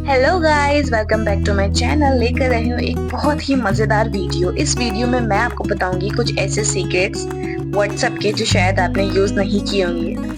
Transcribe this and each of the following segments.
Hello guys, welcome back to my channel. लेकर रही हूँ एक बहुत ही मजेदार वीडियो। इस वीडियो में मैं आपको बताऊंगी कुछ ऐसे सीक्रेट्स व्हाट्सएप के जो शायद आपने यूज नहीं किए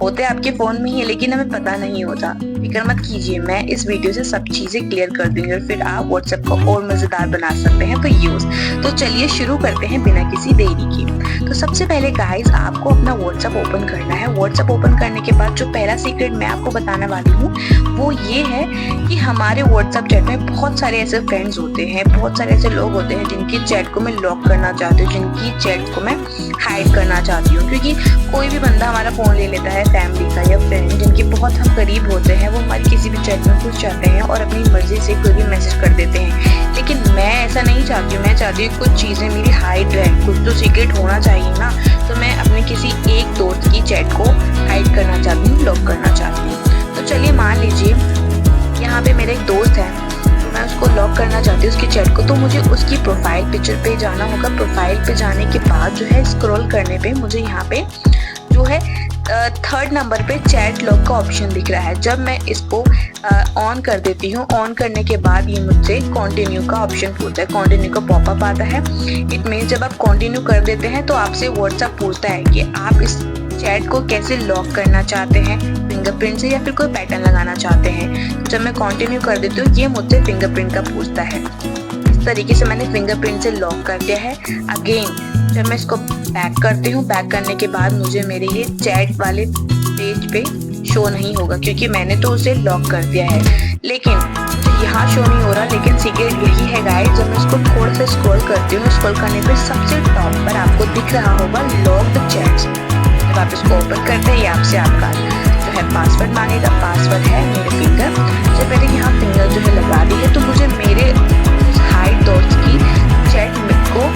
होते आपके फोन में ही है, लेकिन हमें पता नहीं होता। फिक्र मत कीजिए, मैं इस वीडियो से सब चीजें क्लियर कर दूंगी और फिर आप व्हाट्सएप को और मजेदार बना सकते हैं तो यूज। तो चलिए शुरू करते हैं बिना किसी देरी के। तो सबसे पहले गाइस, आपको अपना व्हाट्सएप ओपन करना है। व्हाट्सएप ओपन करने के बाद जो पहला सीक्रेट मैं आपको बताने वाली हूँ वो ये है कि हमारे व्हाट्सएप चैट में बहुत सारे ऐसे फ्रेंड्स होते हैं, बहुत सारे ऐसे लोग होते हैं जिनकी चैट को मैं लॉक करना चाहती हूँ, जिनकी चैट को मैं हाइड करना चाहती हूँ। क्योंकि कोई भी बंदा हमारा फोन ले लेता है, फैमिली का या फ्रेंड जिनके बहुत हम करीब होते हैं, वो हमारी किसी भी चैट में घुस जाते हैं और अपनी मर्जी से कोई भी मैसेज कर देते हैं। लेकिन मैं ऐसा नहीं चाहती हूँ। मैं चाहती हूँ कुछ चीजें मेरी हाइड रहे, कुछ तो सीक्रेट होना चाहिए ना। तो मैं अपने किसी एक दोस्त की चैट को हाइड करना चाहती हूँ, लॉक करना चाहती हूँ। तो चलिए मान लीजिए यहाँ पे मेरा एक दोस्त है, तो मैं उसको लॉक करना चाहती हूँ उसकी चैट को। तो मुझे उसकी प्रोफाइल पिक्चर पे जाना होगा। प्रोफाइल पे जाने के बाद जो है स्क्रॉल करने पे मुझे यहाँ पे जो है थर्ड नंबर पे चैट लॉक का ऑप्शन दिख रहा है। जब मैं इसको ऑन कर देती हूँ, ऑन करने के बाद ये मुझसे कंटिन्यू का ऑप्शन पूछता है, कंटिन्यू का पॉपअप आता है। इट मीन जब आप कंटिन्यू कर देते हैं तो आपसे व्हाट्सएप पूछता है कि आप इस चैट को कैसे लॉक करना चाहते हैं, फिंगरप्रिंट से या फिर कोई पैटर्न लगाना चाहते हैं। तो जब मैं कंटिन्यू कर देती हूँ ये मुझसे फिंगरप्रिंट का पूछता है। इस तरीके से मैंने फिंगरप्रिंट से लॉक कर दिया है। अगेन जब मैं इसको बैक करती हूँ, बैक करने के बाद मुझे मेरे ये चैट वाले पेज पे शो नहीं होगा क्योंकि मैंने तो उसे लॉक कर दिया है। लेकिन यहाँ शो नहीं हो रहा। लेकिन सीक्रेट यही है गाइस, जब मैं इसको थोड़ा सा स्क्रॉल करती हूँ, स्क्रॉल करने पे सबसे टॉप पर आपको दिख रहा होगा लॉक्ड चैट्स। जब आप इसको ओपन करते हैं ये आपसे आपका जो है पासवर्ड मांगेगा। पासवर्ड है मेरे फिंगर। जब मैंने यहाँ फिंगर जो है लगा दी है तो मुझे मेरे हाइड दोस्त की चैट को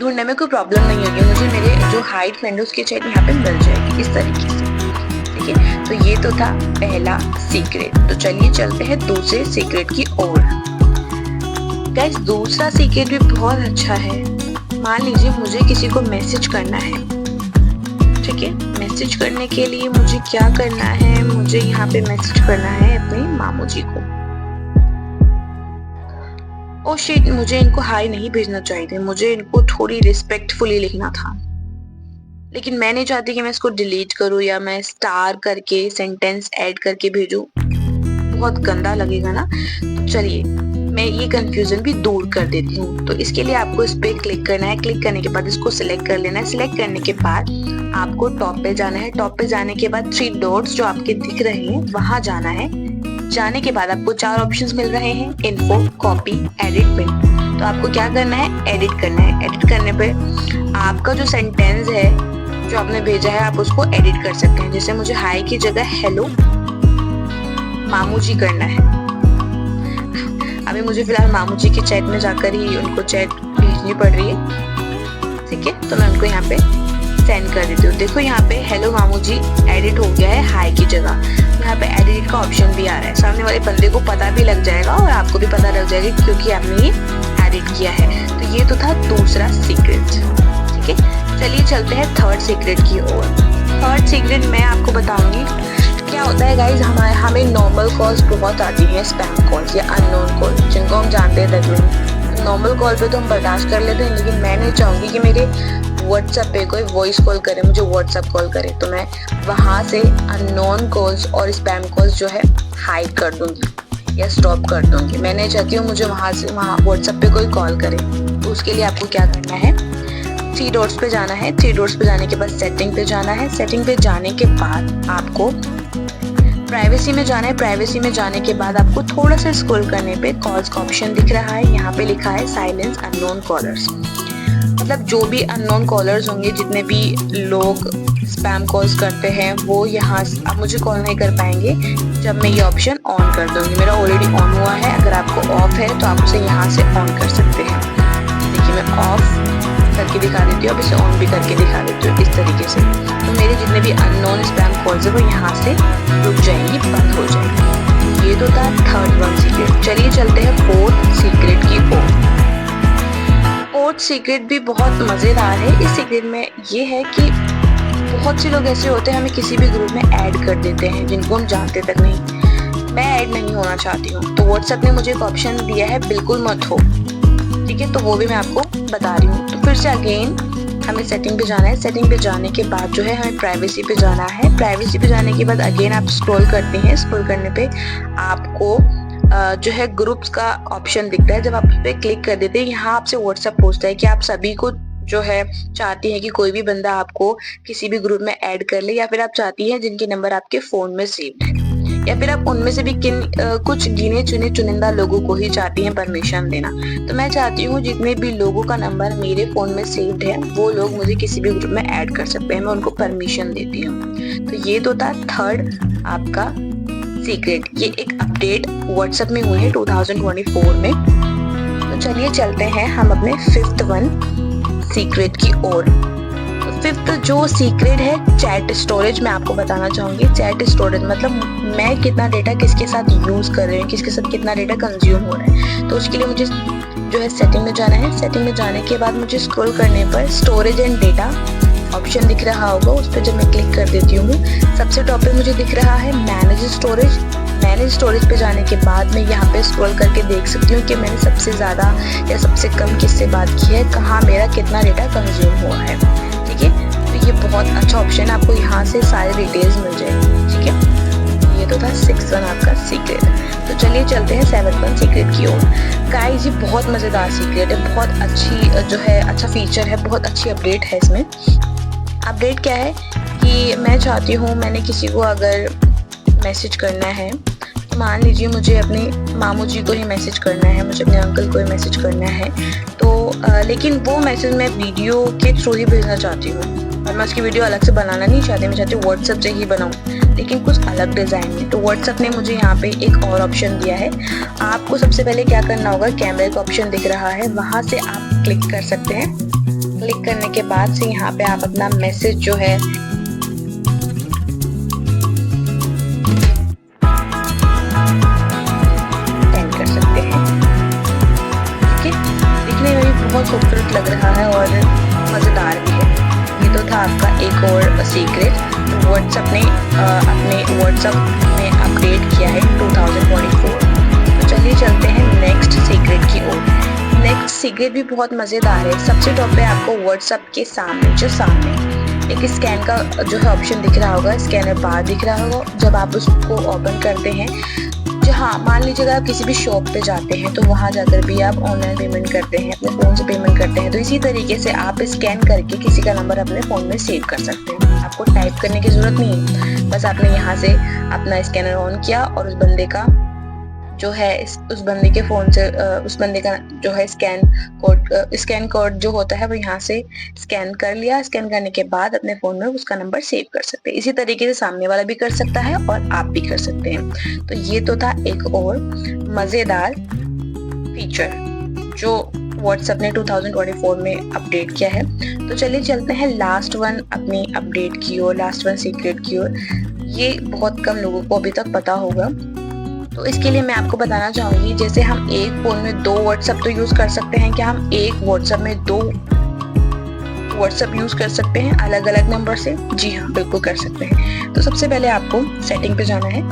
ढूंढने में कोई प्रॉब्लम नहीं होगी। मुझे मेरे जो हाइड फ्रेंड है उसकी चैट यहाँ पे मिल जाएगी इस तरीके से। ठीक है, तो ये तो था पहला सीक्रेट। तो चलिए चलते हैं दूसरे सीक्रेट की ओर। गाइस, दूसरा सीक्रेट भी बहुत अच्छा है। मान लीजिए मुझे किसी को मैसेज करना है। ठीक है, मैसेज करने के लिए मुझे क्या करना है, मुझे यहाँ पे मैसेज करना है अपने मामू जी को। ओ शिट, मुझे इनको हाई नहीं भेजना चाहिए थे, मुझे इनको थोड़ी रिस्पेक्टफुली लिखना था। लेकिन मैं नहीं चाहती कि मैं इसको डिलीट करूँ या मैं स्टार करके सेंटेंस ऐड करके भेजूं, बहुत गंदा लगेगा ना। तो चलिए मैं ये कंफ्यूजन भी दूर कर देती हूँ। तो इसके लिए आपको इस पे क्लिक करना है। क्लिक करने के बाद इसको सिलेक्ट कर लेना है। सिलेक्ट करने के बाद आपको टॉप पे जाना है। टॉप पे जाने के बाद 3 डॉट्स जो आपके दिख रहे हैं वहां जाना है। जाने के बाद आपको 4 ऑप्शंस मिल रहे हैं, इन्फो, कॉपी, एडिट, पिन। तो आपको क्या करना है, एडिट करना है। एडिट करने पे आपका जो सेंटेंस है जो आपने भेजा है आप उसको एडिट कर सकते हैं। जैसे मुझे हाई की जगह हेलो मामू जी करना है। अभी मुझे फिलहाल मामू जी की चैट में जाकर ही उनको चैट भेजनी पड़ रही है। ठीक है, तो मैं उनको यहाँ पे सेंड कर देती हूँ। देखो यहाँ पे हेलो मामू जी एडिट हो गया है हाई की जगह। यहाँ पे एडिट का ऑप्शन भी आ रहा है। सामने वाले बंदे को पता भी लग जाएगा और आपको भी पता लग जाएगा क्योंकि आपने ये एडिट किया है। तो ये तो था दूसरा सीक्रेट। ठीक है, चलिए चलते हैं थर्ड सीक्रेट की ओर। थर्ड सीक्रेट मैं आपको बताऊंगी क्या होता है गाइज। हमें नॉर्मल कॉल्स बहुत आती हैं, स्पैम कॉल्स या अननोन कॉल जिनको हम जानते हैं रेगुलर। नॉर्मल कॉल पे तो हम बर्दाश्त कर लेते हैं, लेकिन मैं नहीं चाहूंगी कि मेरे व्हाट्सएप पे कोई वॉइस कॉल करे, मुझे व्हाट्सएप कॉल करे। तो मैं वहाँ से अननोन कॉल्स और स्पैम कॉल्स जो है हाइड कर दूंगी या स्टॉप कर दूंगी। मैं नहीं चाहती हूँ मुझे वहाँ व्हाट्सएप पे कोई कॉल करे। तो उसके लिए आपको क्या करना है, 3 डॉट्स पे जाना है। 3 डॉट्स पे जाने के बाद सेटिंग पे जाना है। सेटिंग पे जाने के बाद आपको प्राइवेसी में जाना है। प्राइवेसी में जाने के बाद आपको थोड़ा सा स्क्रॉल करने पे कॉल्स का ऑप्शन दिख रहा है। यहाँ पे लिखा है साइलेंस अननोन कॉलर्स। मतलब जो भी अननोन कॉलर्स होंगे, जितने भी लोग स्पैम कॉल्स करते हैं वो यहाँ अब मुझे कॉल नहीं कर पाएंगे जब मैं ये ऑप्शन ऑन कर दूंगी। मेरा ऑलरेडी ऑन हुआ है। अगर आपको ऑफ है तो आप उसे यहाँ से ऑन कर सकते हैं। देखिए मैं ऑफ करके दिखा देती हूँ, अब इसे ऑन भी करके दिखा देती हूँ इस तरीके से। तो मेरे जितने भी अननोन स्पैम कॉल्स है वो यहाँ से रुक जाएंगी, बंद हो जाएंगी। ये तो था थर्ड वन सीक्रेट। चलिए चलते हैं फोर्थ सीक्रेट की ओर। फोर्थ सीक्रेट भी बहुत मजेदार है। इस सीक्रेट में ये है कि बहुत से लोग ऐसे होते हैं हमें किसी भी ग्रुप में ऐड कर देते हैं जिनको हम जानते तक नहीं। मैं ऐड नहीं नहीं होना चाहती हूँ, तो व्हाट्सएप ने मुझे एक ऑप्शन दिया है बिल्कुल मत हो, ठीक है, तो वो भी मैं आपको बता रही हूँ। तो फिर से अगेन हमें सेटिंग पे जाना है। सेटिंग पे जाने के बाद जो है हमें प्राइवेसी पे जाना है। प्राइवेसी पे जाने के बाद अगेन आप स्क्रॉल करते हैं। स्क्रॉल करने पे आपको जो है ग्रुप्स का ऑप्शन दिखता है। जब आप उस पर क्लिक कर देते हैं, यहाँ आपसे व्हाट्सएप पूछता है कि आप सभी को जो है चाहती हैं कि कोई भी बंदा आपको किसी भी ग्रुप में ऐड कर ले, या फिर आप चाहती हैं जिनके नंबर आपके फोन में सेव्ड है, या फिर आप उनमें से भी कुछ गिने चुने चुनिंदा लोगों को ही चाहती हैं परमिशन देना। तो मैं चाहती हूँ जितने भी लोगों का नंबर मेरे फोन में सेव्ड है वो लोग मुझे किसी भी ग्रुप में ऐड कर सकते हैं, मैं उनको परमिशन देती हूँ। तो ये तो था थर्ड आपका सीक्रेट। ये एक अपडेट व्हाट्सएप में हुई है 2024 में। तो चलिए चलते हैं हम अपने फिफ्थ वन सीक्रेट की ओर। फिफ्थ जो सीक्रेट है चैट स्टोरेज, मैं आपको बताना चाहूंगी। चैट स्टोरेज मतलब मैं कितना डेटा किसके साथ यूज कर रही हूँ, किसके साथ कितना डेटा कंज्यूम हो रहा है। तो उसके लिए मुझे जो है सेटिंग में जाना है। सेटिंग में जाने के बाद मुझे स्क्रॉल करने पर स्टोरेज एंड डेटा ऑप्शन दिख रहा होगा, उस पर जब मैं क्लिक कर देती हूँ सबसे टॉप पे मुझे दिख रहा है मैनेज स्टोरेज। मैनेज स्टोरेज पे जाने के बाद मैं यहाँ पे स्क्रॉल करके देख सकती हूँ कि मैंने सबसे ज़्यादा या सबसे कम किससे बात की है, कहाँ मेरा कितना डेटा कंज्यूम हुआ है, ठीक है। तो ये बहुत अच्छा ऑप्शन है, आपको यहाँ से सारी डिटेल्स मिल जाएगी, ठीक है। ये तो था 6 वन आपका सीक्रेट। तो चलिए चलते हैं 7 वन सीक्रेट की ओर। गाइस ये बहुत मज़ेदार सीक्रेट है, बहुत अच्छी जो है अच्छा फीचर है, बहुत अच्छी अपडेट है इसमें। अपडेट क्या है कि मैं चाहती हूँ मैंने किसी को अगर मैसेज करना है, तो मान लीजिए मुझे अपने मामू जी को ही मैसेज करना है, मुझे अपने अंकल को ही मैसेज करना है, तो लेकिन वो मैसेज मैं वीडियो के थ्रू ही भेजना चाहती हूँ और मैं उसकी वीडियो अलग से बनाना नहीं चाहती, मैं चाहती हूँ व्हाट्सएप से ही बनाऊँ, लेकिन कुछ अलग डिज़ाइन में। तो व्हाट्सएप ने मुझे यहाँ पे एक और ऑप्शन दिया है। आपको सबसे पहले क्या करना होगा, कैमरे का ऑप्शन दिख रहा है, वहाँ से आप क्लिक कर सकते हैं। क्लिक करने के बाद से यहाँ पे आप अपना मैसेज जो है सेंड कर सकते हैं, ठीक है। दिखने में भी बहुत खूबसूरत लग रहा है और मज़ेदार भी है। ये तो था आपका एक और सीक्रेट। व्हाट्सएप ने अपने व्हाट्सएप में अपडेट किया है 2024। तो चलिए चलते हैं नेक्स्ट सीक्रेट की ओर। नेक्स्ट सीक्रेट भी बहुत मज़ेदार है। सबसे टॉप पे आपको व्हाट्सएप के सामने एक स्कैन का जो है ऑप्शन दिख रहा होगा, स्कैनर बार दिख रहा होगा। जब आप उसको ओपन करते हैं, हाँ मान लीजिए अगर आप किसी भी शॉप पे जाते हैं तो वहाँ जाकर भी आप ऑनलाइन पेमेंट करते हैं, अपने फ़ोन से पेमेंट करते हैं, तो इसी तरीके से आप स्कैन करके किसी का नंबर अपने फ़ोन में सेव कर सकते हैं। आपको टाइप करने की ज़रूरत नहीं है, बस आपने यहाँ से अपना स्कैनर ऑन किया और उस बंदे का जो है उस बंदे के फ़ोन से उस बंदे का जो है स्कैन कोड जो होता है वो यहाँ से स्कैन कर लिया। स्कैन करने के बाद अपने फ़ोन में उसका नंबर सेव कर सकते हैं। इसी तरीके से सामने वाला भी कर सकता है और आप भी कर सकते हैं। तो ये तो था एक और मज़ेदार फीचर जो व्हाट्सएप ने 2024 में अपडेट किया है। तो चलिए चलते हैं लास्ट वन अपनी अपडेट की ओर, लास्ट वन सीक्रेट की ओर। ये बहुत कम लोगों को अभी तक पता होगा, तो इसके लिए मैं आपको बताना चाहूँगी, जैसे हम एक फ़ोन में 2 व्हाट्सएप तो यूज़ कर सकते हैं, क्या हम एक व्हाट्सएप में 2 व्हाट्सएप यूज़ कर सकते हैं अलग अलग नंबर से? जी हाँ, बिल्कुल कर सकते हैं। तो सबसे पहले आपको सेटिंग पे जाना है।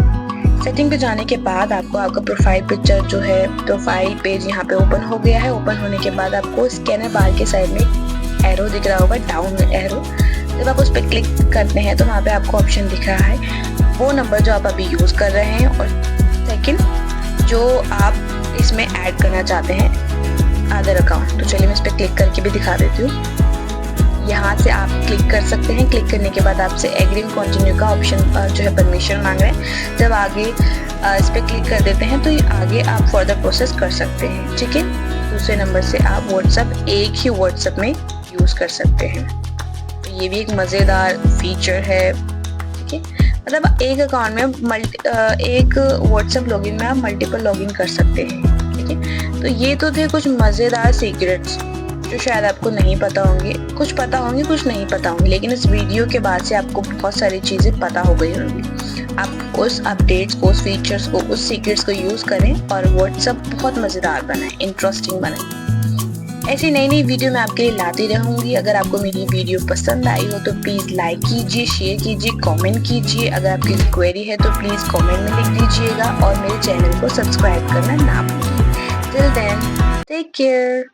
सेटिंग पे जाने के बाद आपको आपका प्रोफाइल पिक्चर जो है, प्रोफाइल पेज यहाँ पे ओपन हो गया है। ओपन होने के बाद आपको स्कैनर बार के साइड में एरो दिख रहा होगा, डाउन एरो। जब आप उस पर क्लिक करते हैं तो वहाँ पे आपको ऑप्शन दिख रहा है वो नंबर जो आप अभी यूज़ कर रहे हैं और सेकंड जो आप इसमें ऐड करना चाहते हैं अदर अकाउंट। तो चलिए मैं इस पर क्लिक करके भी दिखा देती हूँ। यहाँ से आप क्लिक कर सकते हैं। क्लिक करने के बाद आपसे एग्री एंड कंटिन्यू का ऑप्शन जो है परमिशन मांग रहे हैं। जब आगे इस पर क्लिक कर देते हैं तो ये आगे आप फर्दर प्रोसेस कर सकते हैं, ठीक है। दूसरे नंबर से आप व्हाट्सएप एक ही व्हाट्सएप में यूज़ कर सकते हैं। तो ये भी एक मज़ेदार फीचर है, ठीक है। मतलब एक अकाउंट में एक व्हाट्सएप लॉगिन में आप मल्टीपल लॉगिन कर सकते हैं, ठीक है। तो ये तो थे कुछ मज़ेदार सीक्रेट्स जो शायद आपको नहीं पता होंगे, कुछ पता होंगे कुछ नहीं पता होंगे, लेकिन इस वीडियो के बाद से आपको बहुत सारी चीज़ें पता हो गई होंगी। आप उस अपडेट्स को, उस फीचर्स को, उस सीक्रेट्स को यूज़ करें और व्हाट्सएप बहुत मज़ेदार बनाएं, इंटरेस्टिंग बनाएं। ऐसी नई नई वीडियो मैं आपके लिए लाती रहूँगी। अगर आपको मेरी वीडियो पसंद आई हो तो प्लीज़ लाइक कीजिए, शेयर कीजिए, कमेंट कीजिए। अगर आपकी क्वेरी है तो प्लीज़ कमेंट में लिख दीजिएगा और मेरे चैनल को सब्सक्राइब करना ना भूलिए। Till then take care.